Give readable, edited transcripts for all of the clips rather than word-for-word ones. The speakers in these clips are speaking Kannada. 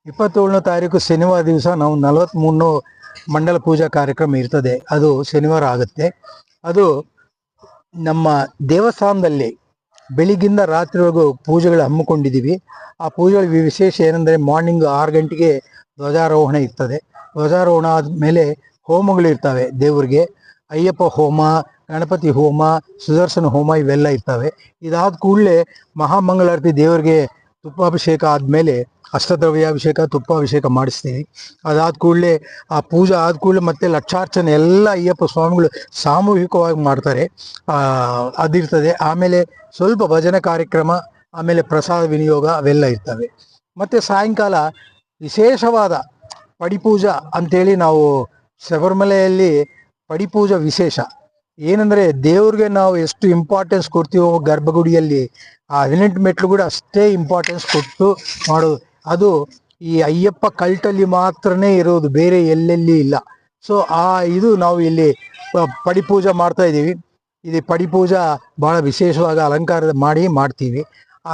27ನೇ ತಾರೀಕು ಶನಿವಾರ ದಿವಸ ನಾವು 43 ಮಂಡಲ ಪೂಜಾ ಕಾರ್ಯಕ್ರಮ ಇರ್ತದೆ. ಅದು ಶನಿವಾರ ಆಗುತ್ತೆ. ಅದು ನಮ್ಮ ದೇವಸ್ಥಾನದಲ್ಲಿ ಬೆಳಿಗ್ಗಿಂದ ರಾತ್ರಿವರೆಗೂ ಪೂಜೆಗಳು ಹಮ್ಮಿಕೊಂಡಿದ್ದೀವಿ. ಆ ಪೂಜೆಗಳ ವಿಶೇಷ ಏನೆಂದರೆ ಮಾರ್ನಿಂಗ್ 6 ಗಂಟೆಗೆ ಧ್ವಜಾರೋಹಣ ಇರ್ತದೆ. ಧ್ವಜಾರೋಹಣ ಆದಮೇಲೆ ಹೋಮಗಳಿರ್ತವೆ. ದೇವರಿಗೆ ಅಯ್ಯಪ್ಪ ಹೋಮ, ಗಣಪತಿ ಹೋಮ, ಸುದರ್ಶನ ಹೋಮ ಇವೆಲ್ಲ ಇರ್ತವೆ. ಇದಾದ ಕೂಡಲೇ ಮಹಾಮಂಗಳಾರತಿ ದೇವರಿಗೆ ತುಪ್ಪಾಭಿಷೇಕ ಆದಮೇಲೆ ಅಷ್ಟದ್ರವ್ಯಾಭಿಷೇಕ, ತುಪ್ಪಾಭಿಷೇಕ ಮಾಡಿಸ್ತೀವಿ. ಅದಾದ ಕೂಡಲೇ ಆ ಪೂಜೆ ಆದ ಕೂಡಲೇ ಮತ್ತೆ ಲಕ್ಷಾರ್ಚನೆ ಎಲ್ಲ ಅಯ್ಯಪ್ಪ ಸ್ವಾಮಿಗಳು ಸಾಮೂಹಿಕವಾಗಿ ಮಾಡ್ತಾರೆ. ಅದಿರ್ತದೆ. ಆಮೇಲೆ ಸ್ವಲ್ಪ ಭಜನೆ ಕಾರ್ಯಕ್ರಮ, ಆಮೇಲೆ ಪ್ರಸಾದ ವಿನಿಯೋಗ ಅವೆಲ್ಲ ಇರ್ತವೆ. ಮತ್ತು ಸಾಯಂಕಾಲ ವಿಶೇಷವಾದ ಪಡಿಪೂಜಾ ಅಂಥೇಳಿ ನಾವು ಶಬರಿಮಲೆಯಲ್ಲಿ ಪಡಿಪೂಜಾ ವಿಶೇಷ ಏನಂದರೆ, ದೇವ್ರಿಗೆ ನಾವು ಎಷ್ಟು ಇಂಪಾರ್ಟೆನ್ಸ್ ಕೊಡ್ತೀವೋ ಗರ್ಭಗುಡಿಯಲ್ಲಿ ಆ 18 ಮೆಟ್ಲು ಕೂಡ ಅಷ್ಟೇ ಇಂಪಾರ್ಟೆನ್ಸ್ ಕೊಟ್ಟು ಮಾಡೋದು. ಅದು ಈ ಅಯ್ಯಪ್ಪ ಕಲ್ಟಲ್ಲಿ ಮಾತ್ರನೇ ಇರೋದು, ಬೇರೆ ಎಲ್ಲೆಲ್ಲಿ ಇಲ್ಲ. ಸೊ ಇದು ನಾವು ಇಲ್ಲಿ ಪಡಿಪೂಜಾ ಮಾಡ್ತಾ ಇದ್ದೀವಿ. ಇದು ಪಡಿಪೂಜಾ ಭಾಳ ವಿಶೇಷವಾಗಿ ಅಲಂಕಾರ ಮಾಡ್ತೀವಿ.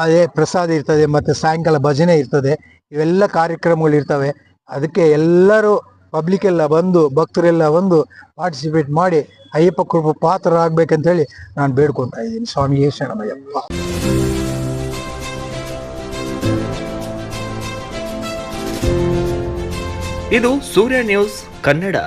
ಅದೇ ಪ್ರಸಾದ ಇರ್ತದೆ, ಮತ್ತು ಸಾಯಂಕಾಲ ಭಜನೆ ಇರ್ತದೆ. ಇವೆಲ್ಲ ಕಾರ್ಯಕ್ರಮಗಳಿರ್ತವೆ. ಅದಕ್ಕೆ ಎಲ್ಲರೂ ಪಬ್ಲಿಕ್ ಎಲ್ಲ ಬಂದು, ಭಕ್ತರೆಲ್ಲ ಬಂದು ಪಾರ್ಟಿಸಿಪೇಟ್ ಮಾಡಿ ಅಯ್ಯಪ್ಪ ಕೃಪಾ ಪಾತ್ರರಾಗಬೇಕಂತೇಳಿ ನಾನು ಬೇಡ್ಕೊತಾ ಇದ್ದೀನಿ. ಸ್ವಾಮಿಯೇ ಶರಣಮಯ್ಯಪ್ಪ. ಇದು ಸೂರ್ಯ ನ್ಯೂಸ್ ಕನ್ನಡ.